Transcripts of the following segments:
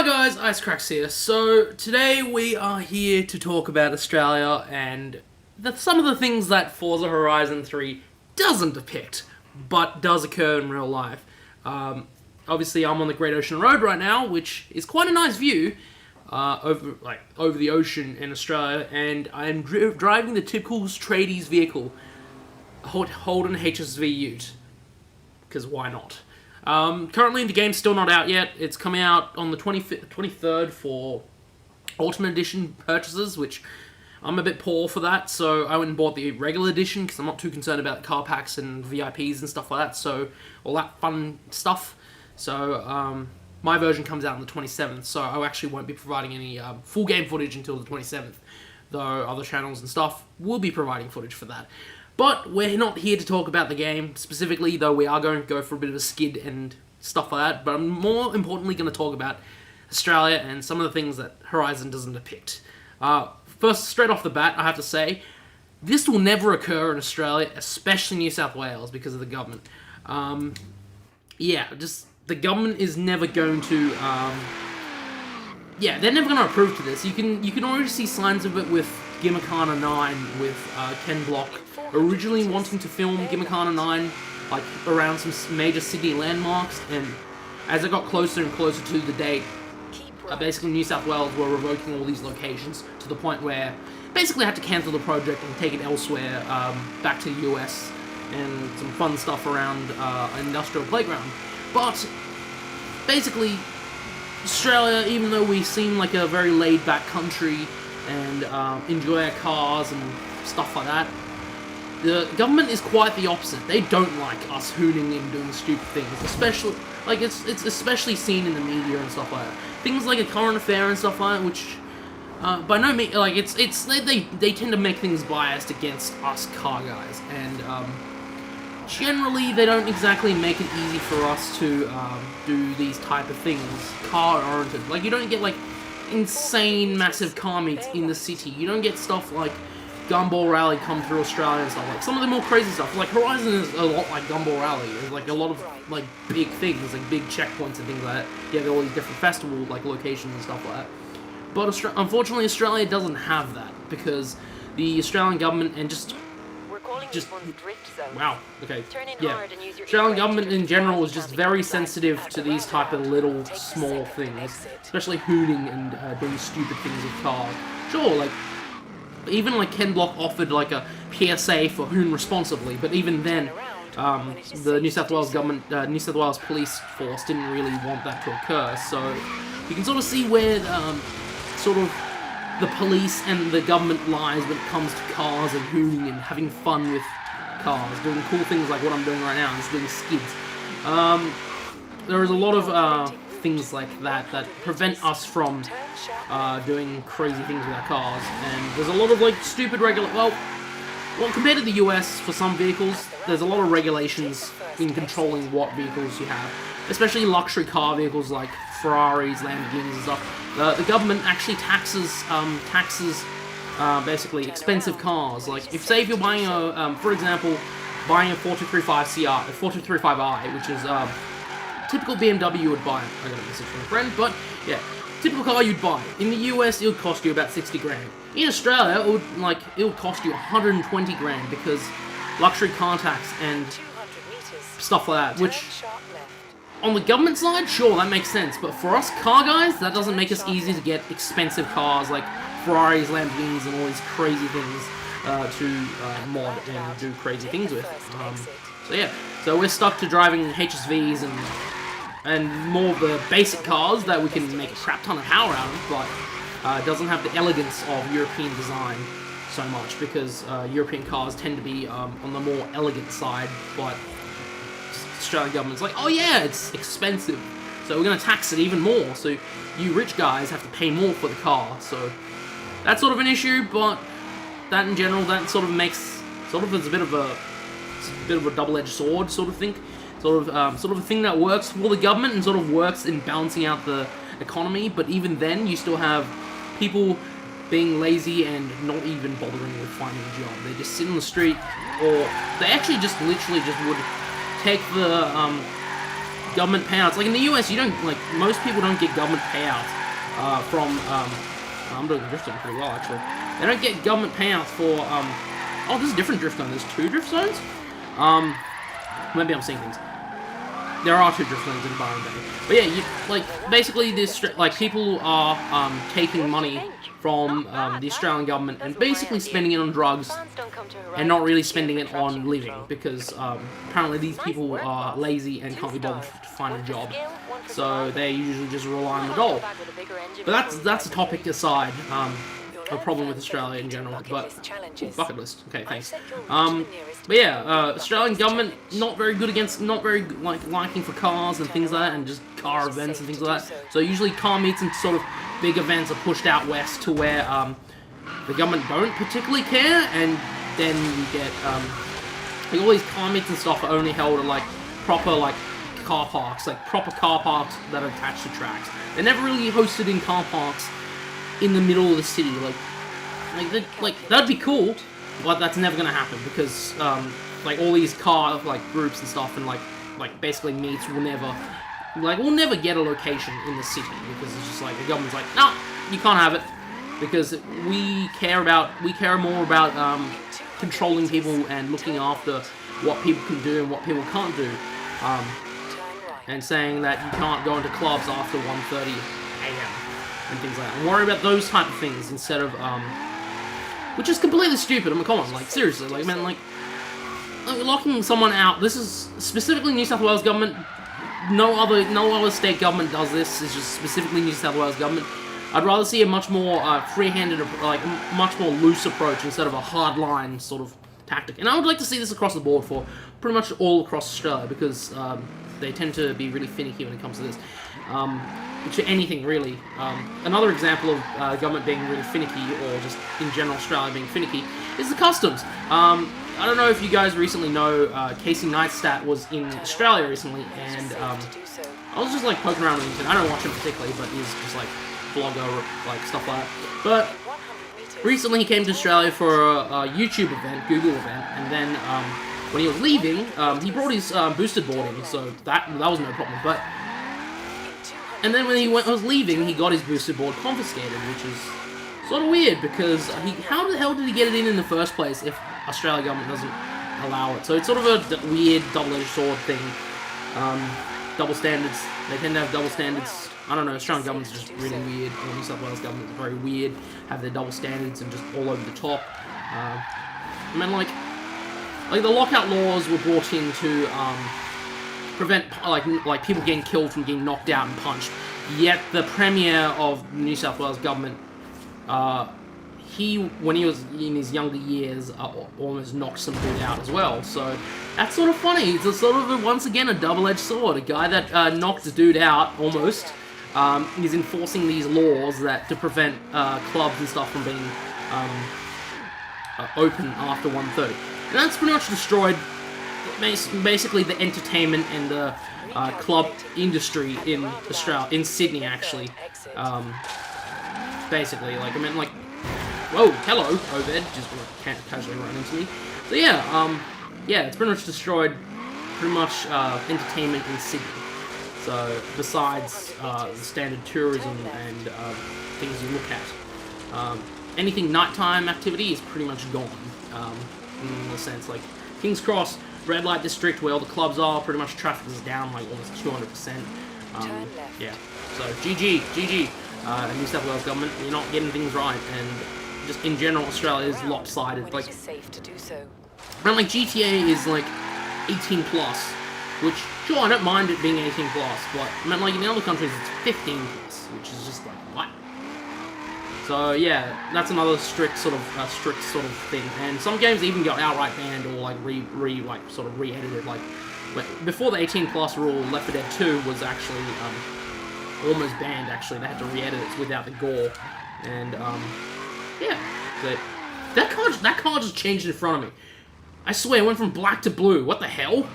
Hi guys, Icekraks here. So today we are here to talk about Australia and some of the things that Forza Horizon 3 doesn't depict, but does occur in real life. Obviously I'm on the Great Ocean Road right now, which is quite a nice view over the ocean in Australia, and I'm driving the typical tradies vehicle, Holden HSV Ute, because why not? Currently, the game's still not out yet. It's coming out on the 23rd for Ultimate Edition purchases, which I'm a bit poor for that, so I went and bought the regular edition because I'm not too concerned about car packs and VIPs and stuff like that, so all that fun stuff. So, my version comes out on the 27th, so I actually won't be providing any full game footage until the 27th, though other channels and stuff will be providing footage for that. But we're not here to talk about the game specifically, though we are going to go for a bit of a skid and stuff like that. But I'm more importantly going to talk about Australia and some of the things that Horizon doesn't depict. First, straight off the bat, I have to say, this will never occur in Australia, especially New South Wales, because of the government. The government is never going to... they're never going to approve to this. You can already see signs of it with Gimmickana 9, with Ken Block originally wanting to film Gimmickana 9 like around some major Sydney landmarks, and as it got closer and closer to the date, basically New South Wales were revoking all these locations to the point where basically had to cancel the project and take it elsewhere, back to the US, and some fun stuff around an industrial playground. But basically, Australia, even though we seem like a very laid-back country and enjoy our cars and stuff like that, the government is quite the opposite. They don't like us hooning and doing stupid things, especially it's especially seen in the media and stuff like that. Things like a current affair and stuff like that, which by no means they tend to make things biased against us car guys, and generally they don't exactly make it easy for us to do these type of things, car oriented. Like, you don't get like insane massive car meets in the city. You don't get stuff like Gumball Rally come through Australia and stuff. Like, some of the more crazy stuff, like Horizon is a lot like Gumball Rally. There's like a lot of like big things, like big checkpoints and things like that. You have all these different festival like locations and stuff like that. But unfortunately, Australia doesn't have that because the Australian government and wow, okay, yeah. Australian government in general is just very sensitive to these type of little small things, especially hooning and doing stupid things with cars. Sure, like, even like Ken Block offered like a PSA for hoon responsibly, but even then, the New South Wales government, New South Wales police force didn't really want that to occur. So you can sort of see where sort of the police and the government lies when it comes to cars and hooning and having fun with cars, doing cool things like what I'm doing right now, just doing skids. There is a lot of things like that prevent us from doing crazy things with our cars, and there's a lot of like stupid well, compared to the US, for some vehicles, there's a lot of regulations in controlling what vehicles you have, especially luxury car vehicles like Ferraris, Lamborghinis and stuff. The government actually taxes basically expensive cars. Like, if you're buying for example, buying a 4235 CR, a 4235i, which is typical BMW you would buy. I got a message from a friend, but yeah, typical car you'd buy. In the US, it would cost you about 60 grand. In Australia, it would cost you 120 grand because luxury car tax and stuff like that, which on the government side, sure, that makes sense, but for us car guys, that doesn't make us easy to get expensive cars like Ferraris, Lamborghinis, and all these crazy things to mod and do crazy things with. So we're stuck to driving HSVs and more of the basic cars that we can make a crap ton of power out of, but it doesn't have the elegance of European design so much, because European cars tend to be on the more elegant side, but Australian government's like, oh yeah, it's expensive, so we're going to tax it even more, so you rich guys have to pay more for the car. So that's sort of an issue, but that in general, that sort of makes, it's a bit of a double-edged sword sort of thing, sort of a thing that works for the government and sort of works in balancing out the economy, but even then, you still have people being lazy and not even bothering with finding a job. They just sit on the street, or they actually just literally just would take the government payouts. Like in the US, you don't, like, most people don't get government payouts from, I'm doing the drift zone pretty well, actually. They don't get government payouts for, oh, there's a different drift zone. There's 2 drift zones? Maybe I'm seeing things. There are 2 drift zones in Byron Bay. But yeah, you, like, basically this, like, people are, taking money from, the Australian government and basically spending it on drugs and not really spending it on living because, apparently these people are lazy and can't be bothered to find a job. So they usually just rely on the dole. But that's a topic aside, a problem with Australia in general, but bucket list. Okay, thanks. But yeah, Australian government not very good against, not very like liking for cars and things like that, and just car events and things like that. So usually car meets and sort of big events are pushed out west to where the government don't particularly care, and then you get like all these car meets and stuff are only held at like proper like car parks, like proper car parks that are attached to tracks. They're never really hosted in car parks in the middle of the city, like that'd be cool, but that's never gonna happen because like all these car like groups and stuff and like basically meets will never get a location in the city because it's just like the government's like, no, you can't have it because we care more about controlling people and looking after what people can do and what people can't do, and saying that you can't go into clubs after 1:30 a.m. and things like that, and worry about those type of things instead of, which is completely stupid. I mean, come on, like, seriously, like, man, like locking someone out, this is specifically New South Wales government, no other state government does this, it's just specifically New South Wales government. I'd rather see a much more, free-handed, like, much more loose approach instead of a hard-line sort of tactic, and I would like to see this across the board for pretty much all across Australia, because, they tend to be really finicky when it comes to this. To anything, really. Another example of government being really finicky, or just in general Australia being finicky, is the customs. I don't know if you guys recently know, Casey Neistat was in Australia recently, and I was just like poking around on the internet. I don't watch him particularly, but he's just like blogger, like stuff like that. But recently he came to Australia for a YouTube event, Google event, and then when he was leaving, he brought his boosted boarding, so that was no problem. But and then when he was leaving, he got his boosted board confiscated, which is sort of weird because how the hell did he get it in the first place if Australian government doesn't allow it? So it's sort of a weird double-edged sword thing. Double standards. They tend to have double standards. I don't know, Australian government's just really weird. Or New South Wales government is very weird. Have their double standards and just all over the top. I mean, like the lockout laws were brought in to prevent like people getting killed from getting knocked out and punched. Yet the Premier of New South Wales government, when he was in his younger years, almost knocked some dude out as well. So that's sort of funny. It's a sort of once again a double-edged sword. A guy that knocked a dude out almost is enforcing these laws that to prevent clubs and stuff from being open after 1:30. And that's pretty much destroyed basically the entertainment and the club industry in Australia, in Sydney actually. Basically, like, I mean, like, whoa, hello, Obed, just casually run into me. So yeah, it's pretty much destroyed pretty much entertainment in Sydney. So besides the standard tourism and things you look at, anything nighttime activity is pretty much gone. In the sense, like King's Cross, red light district, where all the clubs are, pretty much traffic is down like almost 200%. Yeah, so GG, New South Wales government, you're not getting things right, and just in general, Australia is lopsided. Like, around like GTA is like 18 plus, which sure I don't mind it being 18 plus, but I mean like in other countries it's 15 plus, which is just like what? So yeah, that's another strict sort of thing. And some games even got outright banned or like re-edited. Like before the 18 plus rule, Left 4 Dead 2 was actually almost banned. Actually, they had to re-edit it without the gore. And yeah, that car just changed in front of me. I swear, it went from black to blue. What the hell?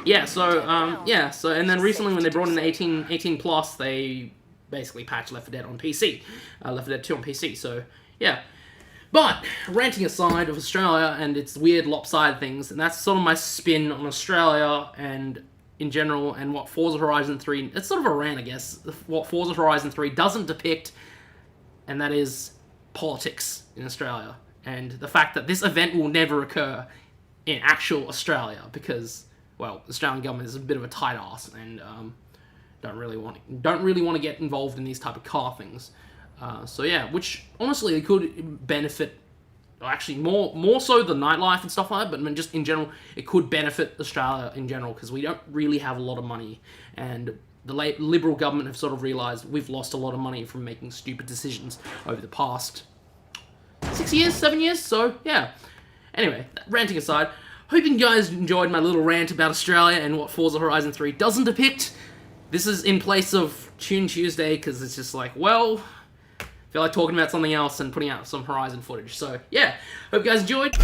Yeah. So and then recently when they brought in the 18 plus, they basically patched Left 4 Dead on PC, Left 4 Dead 2 on PC, so, yeah. But, ranting aside of Australia and its weird lopsided things, and that's sort of my spin on Australia and in general and what Forza Horizon 3, it's sort of a rant, I guess, what Forza Horizon 3 doesn't depict, and that is politics in Australia. And the fact that this event will never occur in actual Australia because, well, the Australian government is a bit of a tight ass and don't really want to get involved in these type of car things. So yeah, which honestly it could benefit, actually more so the nightlife and stuff like that, but I mean, just in general, it could benefit Australia in general because we don't really have a lot of money, and the Liberal government have sort of realised we've lost a lot of money from making stupid decisions over the past 6 years, 7 years, so yeah. Anyway, ranting aside, hope you guys enjoyed my little rant about Australia and what Forza Horizon 3 doesn't depict. This is in place of Tune Tuesday, because it's just like, well, I feel like talking about something else and putting out some Horizon footage. So, yeah, hope you guys enjoyed.